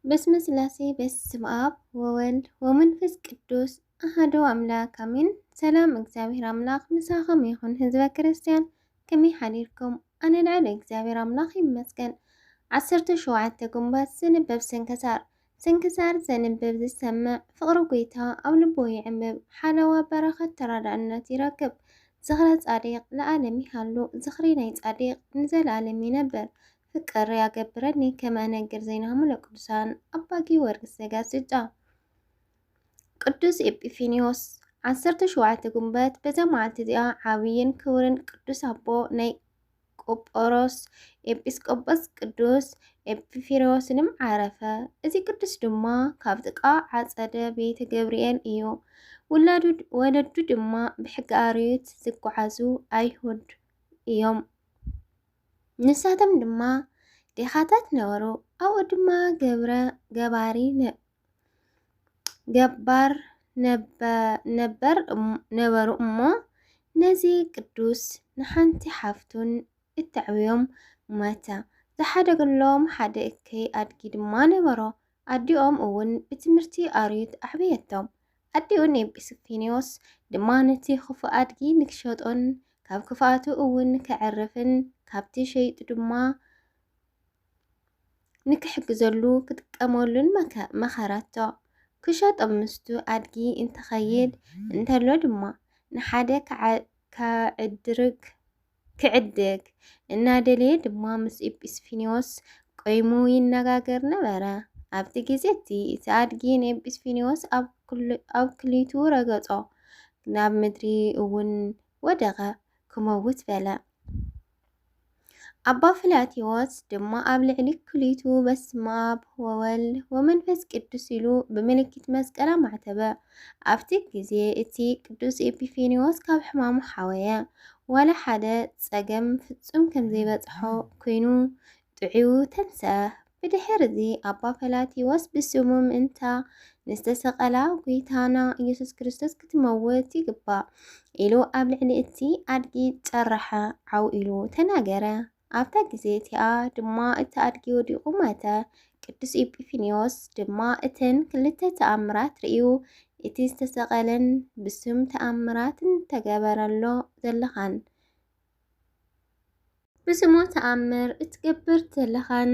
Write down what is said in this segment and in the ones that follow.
በስመ ስላሴ በስመ አብ ወወልድ ወመንፈስ ቅዱስ አሐዱ አምላክ አሜን። ሰላም እግዚአብሔር አምላክ ምሳኹም ይኹን። ህዝበ ክርስቲያን ከመይ ሓዲርኩም? ኣነ ልዕሊ እግዚአብሔር አምላክ ይመስገን። 17 ግንቦት ዝንበብ ስንክሳር ዘንብብ ዝሰምዕ ፍቅሪ ጎይታ ኣብ ልቡ ይዕምብ፣ ሓለዋ በረኸት ተራዳእነት ይረክብ። ዝኽረ ጻዲቅ ለዓለም ይሃሉ፣ ዝኽሪ ናይ ጻዲቅ ንዘለዓለም ይነብር። ፍቅር ያገብረኒ ከመ ነገር ዘይናሙ ለቅዱሳን አባ ጊዮርጊስ ዘጋስጫ። ቅዱስ ኤጲፋንዮስ 17 ግንቦት በዛ መዓልቲ እዚኣ ዓብይን ክብርን ቅዱስ ኣቦ ናይ ቆጵሮስ ኤጲስቆጶስ ቅዱስ ኤጲፋንዮስንም ዓረፈ። እዚ ቅዱስ ድማ ካብ ጥቃ ዓጸደ ቤተ ገብርኤል እዩ። ወለዱ ድማ ብሕጊ ኣርዮት ዝጓዓዙ ኣይሁድ እዮም። ንሳቶም ድማ ዴኻታት ነበሩ። ኣብኡ ድማ ገባር ነበሩ እሞ ነዚ ቅዱስ ንሓንቲ ሓፍቱን እትዕብዮም ሞተ። ዝሓደገሎም ሓደ እከይ ኣድጊ ድማ ነበሮ። ኣዲኦም እውን ብትምህርቲ ኣርዮት ኣዕብየቶም። ኣዲኡን ኤጲፋንዮስ ድማ ነቲ ክፉእ ኣድጊ ንክሸጦን ካብ ክፍኣቱ እውን ከዕርፍን ካብቲ ሸይጡ ድማ ንክሕግዘሉ ክትቀመሉን መኸረቶ። ክሸጦም ምስቱ ኣድጊ እንትኸይድ እንተሎ ድማ ንሓደ ክዕድግ እናደለየ ድማ ምስ ኤጲፋንዮስ ቆይሙ ይነጋገር ነበረ። ኣብቲ ግዜ እቲ ኣድጊ ንኤጲፋንዮስ ኣብ ክሊቱ ረገጾ፣ ናብ ምድሪ እውን ወደቐ፣ ክመውት በለ። ኣባ ፍላትዮስ ድማ ኣብ ልዕሊ ክሊቱ በስመ አብ ወወልድ ወመንፈስ ቅዱስ ኢሉ ብምልክት መስቀል ማዕተበ። ኣብቲ ግዜ እቲ ቅዱስ ኤጲፋንዮስ ካብ ሕማሙ ሓወየ። ዋላ ሓደ ጸገም ፍጹም ከም ዘይበጽሖ ኮይኑ ጥዑዩ ተንሰአ። ብድሕሪ እዚ ኣባ ፍላትዮስ ብስሙ ምእንታ ንዝተሰቐላ ጎይታና ኢየሱስ ክርስቶስ ክትመውት ይግባእ ኢሉ ኣብ ልዕሊ እቲ ኣድጊ ጸረሐ ዓው ኢሉ ተናገረ። ኣብታ ግዜ እቲኣ ድማ እቲ ኣድጊ ወዲቑ ሞተ። ቅዱስ ኤጲፋንዮስ ድማ እተን ክልተ ተኣምራት ርእዩ። እቲ ዝተሰቐለን ብስም ተኣምራት ተገበረሎ ዘለኻን ብስሙ ተኣምር እትገብር ዘለኻን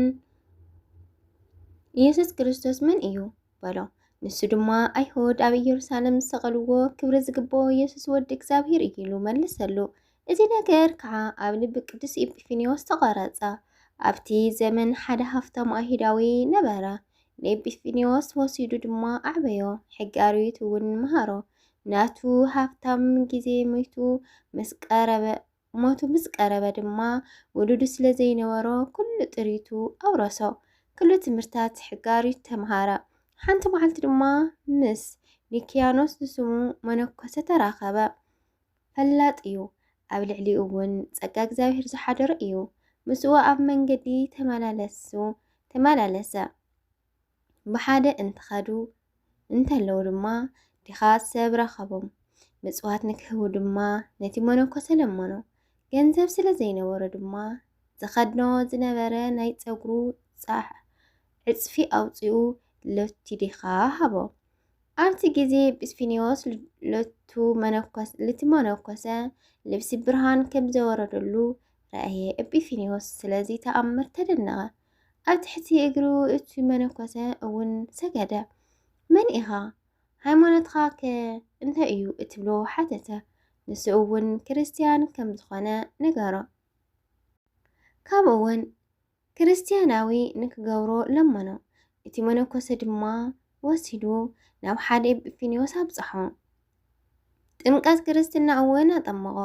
ኢየሱስ ክርስቶስ መን እዩ በሎ። ንሱ ድማ ኣይሁድ ኣብ ኢየሩሳሌም ዝሰቐልዎ ክብሪ ዝግብኦ ኢየሱስ ወዲ እግዚአብሔር እዩ ኢሉ መለሰሉ። እዚ ነገር ከዓ ኣብ ልቢ ቅዱስ ኤጲፋንዮስ ተቐረጸ። ኣብቲ ዘመን ሓደ ሃፍታም ኣይሁዳዊ ነበረ። ንኤጲፋንዮስ ወሲዱ ድማ ኣዕበዮ፣ ሕጊ ኣርዮት እውን መሃሮ። ናቱ ሃፍታም ግዜ ሞቱ ምስ ቀረበ ድማ ውሉዱ ስለ ዘይነበሮ ኩሉ ጥሪቱ ኣውረሶ። ኩሉ ትምህርታት ሕጊ ኣርዮት ተምሃረ። ሓንቲ መዓልቲ ድማ ምስ ኒክያኖስ ዝስሙ መነኮሰ ተራኸበ። ፈላጥ እዩ፣ ኣብ ልዕሊኡ እውን ጸጋ እግዚአብሔር ዝሓደረ እዩ። ምስኡ ኣብ መንገዲ ተመላለሰ። ብሓደ እንትኸዱ እንተለው ድማ ዲኻ ሰብ ረኸቦም። ምጽዋት ንክህቡ ድማ ነቲ መነኮሰ ለመኖ። ገንዘብ ስለ ዘይነበሮ ድማ ዝኸድኖ ዝነበረ ናይ ጸጉሩ ዕጽፊ ኣውፂኡ ለቲ ዲኻ ሃቦ። ኣብቲ ግዜ ኤጲፋንዮስ ለቲ መነኮሰ ልብሲ ብርሃን ከም ዘወረደሉ ረአየ። ኤጲፋንዮስ ስለዚ ተኣምር ተደነቐ። ኣብ ትሕቲ እግሩ እቲ መነኮሰ እውን ሰገደ። መን ኢኻ? ሃይማኖትኻ ከ እንታይ እዩ እትብሎ ሓተተ። ንሱ እውን ክርስቲያን ከም ዝኾነ ነገሮ። ካብ እውን ክርስቲያናዊ ንክገብሮ ለመኖ። እቲ መነኮሰ ድማ ወሲዱ ናብ ሓደ ኤጲፋንዮስ ኣብጽሖ። ጥምቀት ክርስትና እውን ኣጠመቆ።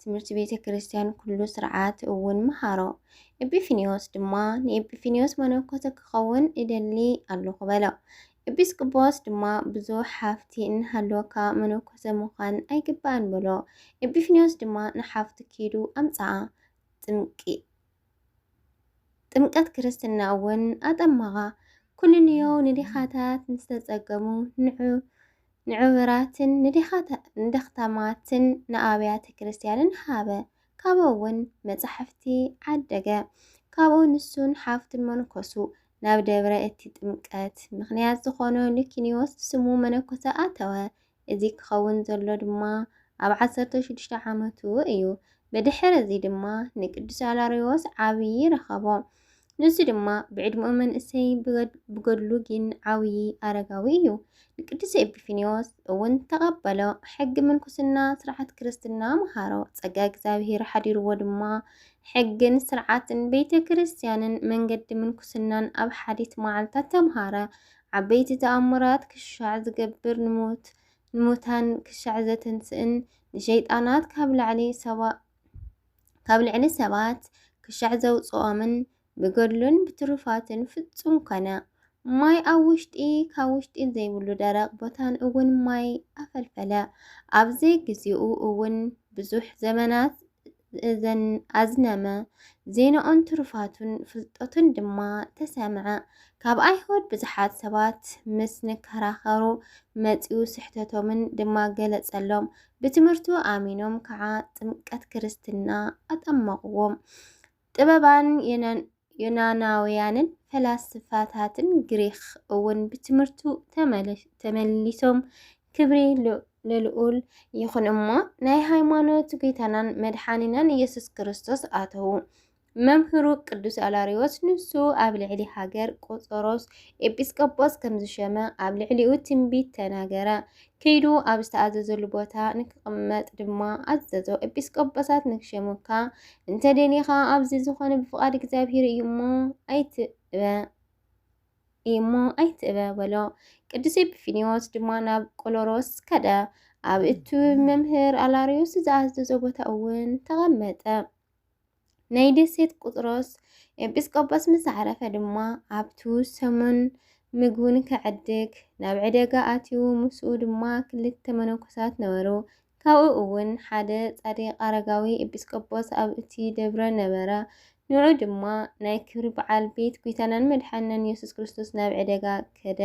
ትምህርቲ ቤተ ክርስቲያን ኩሉ ስርዓት እውን መሃሮ። ኤጲፋንዮስ ድማ ንኤጲፋንዮስ መነኮሰ ክኸውን ይደሊ ኣለኹ በሎ። ኤጲስቆጶስ ድማ ብዙሕ ሃፍቲ እንሃለወካ መነኮሰ ምዃን ኣይግባእን በሎ። ኤጲፋንዮስ ድማ ንሓፍቱ ኪዱ ኣምጽኣ። ጥምቀት ክርስትና እውን ኣጠመቓ። ኩልንዮ ንዲኻታት ንዝተጸገሙ ንዕውራትን ንደኽታማትን ንኣብያተ ክርስቲያንን ሃበ። ካብኡ እውን መጻሕፍቲ ዓደገ። ካብኡ ንሱን ሓፍቱን መነኮሱ። ናብ ደብረ እቲ ጥምቀት ምክንያት ዝኾነ ሉኪኒዮስ ስሙ መነኮሰ ኣተወ። እዚ ክኸውን ዘሎ ድማ ኣብ 16 ዓመቱ እዩ። ብድሕሪ እዚ ድማ ንቅዱስ ኣላሪዎስ ዓብይ ረኸቦ። ንሱ ድማ ብዕድሚኡ መንእሰይ ብገድሉ ግን ዓብይ ኣረጋዊ እዩ። ንቅዱስ ኤጲፋንዮስ እውን ተቐበሎ። ሕጊ ምንኩስና ስርዓት ክርስትና መሃሮ። ጸጋ እግዚአብሔር ሓዲርዎ ድማ ሕግን ስርዓትን ቤተ ክርስቲያንን መንገዲ ምንኩስናን ኣብ ሓዲት መዓልታት ተምሃረ። ዓበይቲ ተኣምራት ክሻዕ ዝገብር ንሙታን ክሻዕ ዘተንስእን ንሸይጣናት ካብ ልዕሊ ሰባት ክሻዕ ዘውፅኦምን ብገድሉን ብትሩፋትን ፍጹም ኮነ። ማይ ኣብ ውሽጢ ካብ ውሽጢ ዘይብሉ ደረቕ ቦታን እውን ማይ ኣፈልፈለ። ኣብዚ ግዚኡ እውን ብዙሕ ዘመናት ኣዝነመ። ዜናኦን ትሩፋቱን ፍልጠቱን ድማ ተሰምዐ። ካብ ኣይሁድ ብዙሓት ሰባት ምስ ንከራኸሩ መጺኡ ስሕተቶምን ድማ ገለጸሎም። ብትምህርቱ ኣሚኖም ከዓ ጥምቀት ክርስትና ኣጠመቕዎም። ጥበባን ዩናናውያንን ፈላስፋታትን ግሪክ እውን ብትምህርቱ ተመሊሶም ክብሪ ለልኡል ይኹን እሞ ናይ ሃይማኖት ጌታናን መድሓኒናን ኢየሱስ ክርስቶስ ኣተዉ። መምህሩ ቅዱስ ኣላሪዎስ ንሱ ኣብ ልዕሊ ሃገር ቆጵሮስ ኤጲስቆጶስ ከም ዝሸመ ኣብ ልዕሊኡ ትንቢት ተናገረ። ከይዱ ኣብ ዝተኣዘዘሉ ቦታ ንክቕመጥ ድማ ኣዘዞ። ኤጲስቆጶሳት ንክሸሙካ እንተደሊኻ ኣብዚ ዝኾነ ብፍቓድ እግዚአብሔር እዩ እሞ ኣይትእበ በሎ። ቅዱስ ኤጲፋንዮስ ድማ ናብ ቆሎሮስ ከደ። ኣብ እቱ መምህር ኣላሪዮስ ዝኣዘዞ ቦታ እውን ተቐመጠ። ናይ ደሴት ቁጥሮስ ኤጲስቆጶስ ምስ ዓረፈ ድማ ኣብቱ ሰሙን ምግቡን ከዕድግ ናብ ዕደጋ ኣትዩ። ምስኡ ድማ ክልተ መነኮሳት ነበሩ። ካብኡ እውን ሓደ ጻድቕ ኣረጋዊ ኤጲስቆጶስ ኣብ እቲ ደብረ ነበረ። ንዑ ድማ ናይ ክብሪ በዓል ቤት ጌታናን መድሓኒናን ኢየሱስ ክርስቶስ ናብ ዕደጋ ከደ።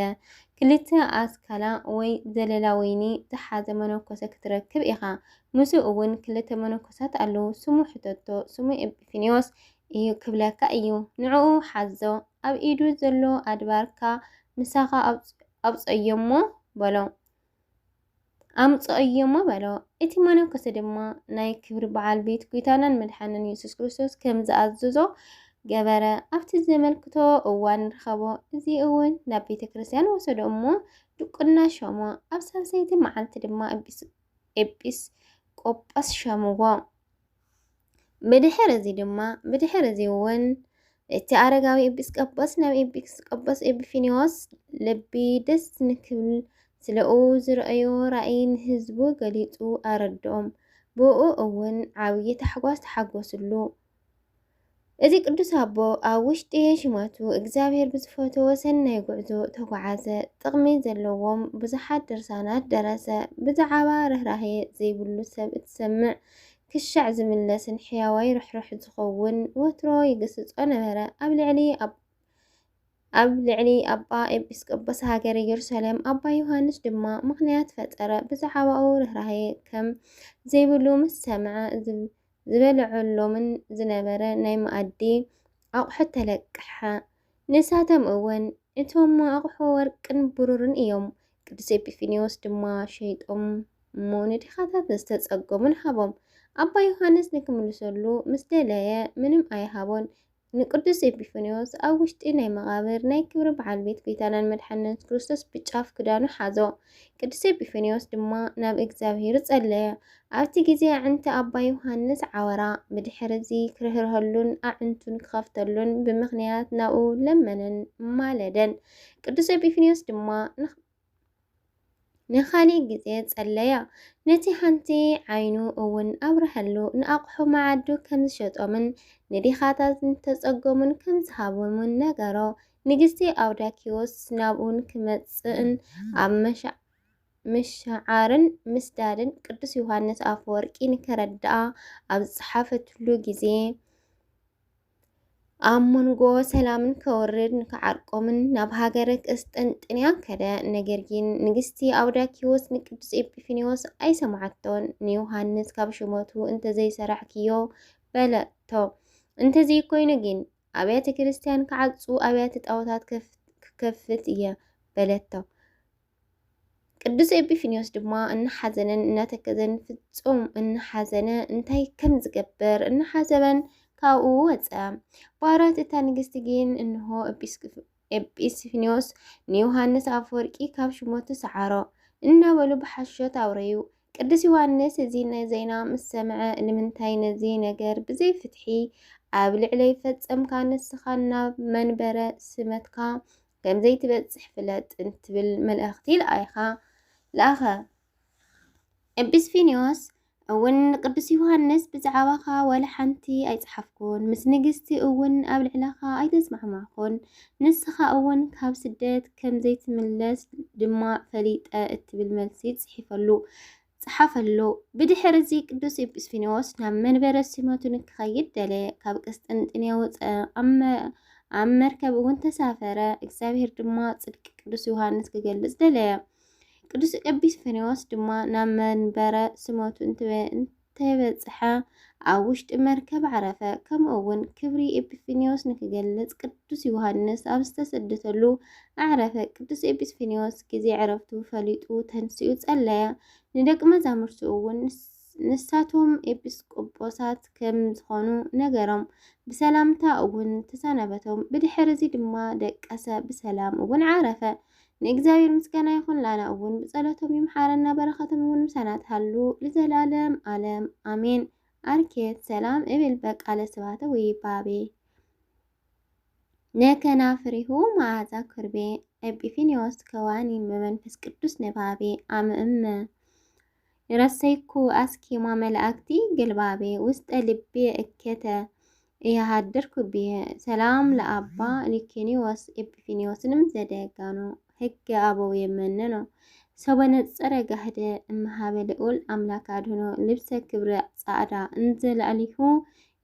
ክልተ ኣስካላ ወይ ዘለላ ወይኒ ዝሓዘ መነኮሰ ክትረክብ ኢኻ። ምስኡ እውን ክልተ መነኮሳት ኣለዉ። ስሙ ሕተቶ ስሙ ኤጲፋንዮስ እዩ ክብለካ እዩ። ንዕኡ ሓዞ። ኣብ ኢዱ ዘሎ ኣድባርካ ምሳኻ ኣምፀዮሞ በሎ። እቲ መነኮሰ ድማ ናይ ክብሪ በዓል ቤት ጌታናን መድሓኒናን ኢየሱስ ክርስቶስ ከም ዝኣዘዞ ገበረ። ኣብቲ ዘመልክቶ እዋን ረኸቦ። እዚ እውን ናብ ቤተ ክርስቲያን ወሰዶ እሞ ድቁና ሾሞ። ኣብ ሳልሰይቲ መዓልቲ ድማ ኤጲስቆጶስ ሸምዎ። ብድሕሪ እዚ እውን እቲ ኣረጋዊ ኤጲስቆጶስ ናብ ኤጲስቆጶስ ኤጲፋንዮስ ልቢ ደስ ንክብል ስለኡ ዝረአዮ ራእይ ንህዝቡ ገሊጹ ኣረድኦም። ብኡ እውን ዓብይ ታሕጓስ ተሓጎስሉ። እዚ ቅዱስ ኣቦ ኣብ ውሽጢ ሽመቱ እግዚአብሔር ብዝፈተዎ ሰናይ ጉዕዞ ተጓዓዘ። ጥቕሚ ዘለዎም ብዙሓት ድርሳናት ደረሰ። ብዛዕባ ርህራሄ ዘይብሉ ሰብ እትሰምዕ ክሻዕ ዝምለስን ሕያዋይ ርሕሩሕ ዝኸውን ወትሮ ይገስጾ ነበረ። ኣብ ልዕሊ ኣባ ኤጲስቆጶስ ሃገረ ኢየሩሳሌም ኣባ ዮሃንስ ድማ ምኽንያት ፈጠረ። ብዛዕባኡ ርህራሄ ከም ዘይብሉ ምስ ሰምዐ ዝበልዐሎምን ዝነበረ ናይ መኣዲ ኣቑሑት ተለቅሐ። ንሳቶም እውን እቶም ኣቑሑ ወርቅን ብሩርን እዮም። ቅዱስ ኤጲፋንዮስ ድማ ሸይጦም እሞ ንድኻታት ዝተጸገሙን ሃቦም። ኣባ ዮሃንስ ንክምልሰሉ ምስ ደለየ ምንም ኣይሃቦን። ንቅዱስ ኤጲፋንዮስ ኣብ ውሽጢ ናይ መቓብር ናይ ክብሪ በዓል ቤት ጌታናን መድሓኒናን ክርስቶስ ብጫፍ ክዳኑ ሓዞ። ቅዱስ ኤጲፋንዮስ ድማ ናብ እግዚአብሔር ጸለየ። ኣብቲ ግዜ ዕንቲ ኣባ ዮሃንስ ዓወራ። ብድሕሪ እዚ ክርህረሉን ኣዕንቱን ክኸፍተሉን ብምኽንያት ናብኡ ለመነን ማለደን። ቅዱስ ኤጲፋንዮስ ድማ ንኻሊእ ግዜ ጸለያ። ነቲ ሓንቲ ዓይኑ እውን ኣብርሃሉ። ንኣቑሑ መዓዱ ከም ዝሸጦምን ንዲኻታት ዝተጸገሙን ከም ዝሃቦምን ነገሮ። ንግስቲ ኣውዳኪዎስ ናብኡን ክመጽእን ኣብ ምሽዓርን ምስዳድን ቅዱስ ዮሃንስ ኣፈወርቂ ንከረድኣ ኣብ ዝጸሓፈትሉ ግዜ ኣብ መንጎ ሰላምን ከወርድ ንከዓርቆምን ናብ ሃገረ ቅስጥንጥንያ ከደ። ነገር ግን ንግስቲ ኣውዳኪዎስ ንቅዱስ ኤጲፋንዮስ ኣይሰማዓቶን። ንዮሃንስ ካብ ሽመቱ እንተዘይሰራሕክዮ በለቶ። እንተዚ ኮይኑ ግን ኣብያተ ክርስቲያን ክዓፁ ኣብያተ ጣዖታት ክከፍት እየ በለቶ። ቅዱስ ኤጲፋንዮስ ድማ እናሓዘነን እናተከዘን ፍጹም እናሓዘነ እንታይ ከም ዝገበር እናሓሰበን ካብኡ ወፀ። ባራት እታ ንግስቲ ግን እንሆ ኤጲፋንዮስ ንዮሃንስ ኣፈወርቂ ካብ ሽሞቱ ሰዓሮ እናበሉ ብሓሾት ኣውረዩ። ቅዱስ ዮሃንስ እዚ ዜና ምስ ሰምዐ ንምንታይ ነዚ ነገር ብዘይ ፍትሒ ኣብ ልዕለይ ፈጸምካ ንስኻ ናብ መንበረ ስመትካ ከምዘይ ትበጽሕ ፍለጥ እንትብል መልእኽቲ ለኣኸ። ኤጲፋንዮስ እውን ቅዱስ ዮሃንስ ብዛዕባኻ ወላ ሓንቲ ኣይጽሓፍኩን፣ ምስ ንግስቲ እውን ኣብ ልዕለኻ ኣይተስማዕማዕኩን፣ ንስኻ እውን ካብ ስደት ከምዘይ ትምለስ ድማ ፈሊጠ እትብል መልሲ ጽሓፈሉ። ብድሕሪ እዚ ቅዱስ ኤጲፋንዮስ ናብ መንበረ ሲመቱ ንክኸይድ ደለየ። ካብ ቅስጥንጥንያ ወፀ፣ ኣብ መርከብ እውን ተሳፈረ። እግዚአብሔር ድማ ጽድቂ ቅዱስ ዮሃንስ ክገልጽ ደለየ። ቅዱስ ኤጲፋንዮስ ድማ ናብ መንበረ ስመቱ እንተበጽሐ ኣብ ውሽጢ መርከብ ዓረፈ። ከምኡ እውን ክብሪ ኤጲፋንዮስ ንክገልጽ ቅዱስ ዮሃንስ ኣብ ዝተሰደተሉ ኣዕረፈ። ቅዱስ ኤጲፋንዮስ ግዜ ዕረፍቱ ፈሊጡ ተንስኡ ጸለየ። ንደቂ መዛሙርቱ እውን ንሳቶም ኤጲስቆጶሳት ከም ዝኾኑ ነገሮም። ብሰላምታ እውን ተሰናበቶም። ብድሕሪ እዚ ድማ ደቀሰ ብሰላም እውን ዓረፈ። ንእግዚአብሔር ምስጋና ይኹን፣ ላና እውን ብጸሎቶም ይምሓረና፣ በረኸቶም እውን ምሳና ትሃሉ ለዘላለም ዓለም አሜን። አርኬት ሰላም እብል በቃለ ስብሐተ ወይባቤ ነከናፍሪሁ መዓዛ ኩርቤ ኤጲፋንዮስ ከዋኒ በመንፈስ ቅዱስ ነባቤ አምእመ ረሰይኩ አስኬማ መላእክቲ ገልባቤ ውስጠ ልቤ እከተ እያሃደርኩ ብየ ሰላም ለአባ ሊኪኒዎስ ኤጲፋንዮስንም ዘደጋኖ ሕገ አበው የመነኖ ሰበነጸረ ጋህደ እመሃበ ልዑል አምላክ አድኖ ልብሰ ክብረ ጻዕዳ እንዘላሊሁ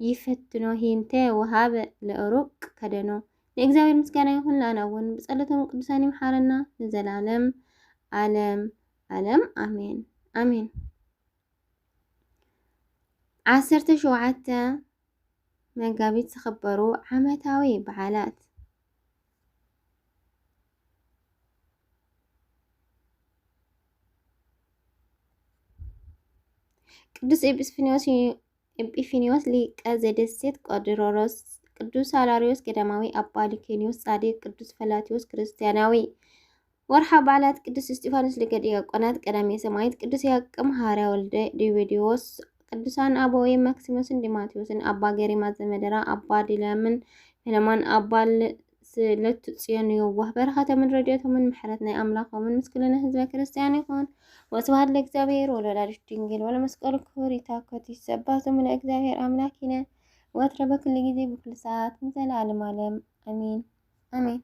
ይፈትኖ ሂንተ ወሃበ ለሩቅ ከደኖ። ለእግዚአብሔር ምስጋና ይሁን፣ ላና እውን በጸሎቶም ቅዱሳን ይምሓረና ለዘላለም ዓለም አሜን አሜን። 17 መጋቢት ዝኽበሩ ዓመታዊ በዓላት ቅዱስ ኤጲፋንዮስ ሊቀ ዘደሴት ቆድሮሮስ፣ ቅዱስ አላሪዮስ ገዳማዊ፣ አባ ሊኪኒዎስ ጻድቅ፣ ቅዱስ ፈላቲዮስ ክርስቲያናዊ። ወርሃ በዓላት ቅዱስ እስጢፋኖስ ሊቀ ዲያቆናት ቀዳማዊ ሰማዕት፣ ቅዱስ ያዕቆብ ሐዋርያ ወልደ ዲዮዶስ፣ ቅዱሳን አበዊ ማክሲሞስን ዲማቴዎስን፣ አባ ገሪማ ዘመደራ፣ አባ ዲላምን ሄለማን፣ አባ ለቱ ጽዮን የዋህ። በረኸቶምን ረድኤቶምን ምሕረት ናይ አምላኮምን ምስ ኩልነ ህዝበ ክርስቲያን ይኹን። ወስብሐት ለእግዚአብሔር ወለወላዲቱ ድንግል ወለመስቀሉ ክቡር ይትሐከቱ ይትሰበሐ ለእግዚአብሔር አምላኪነ ወትረ በኩሉ ጊዜ በኩሉ ሰዓት ዘለዓለመ ዓለም አሜን አሜን።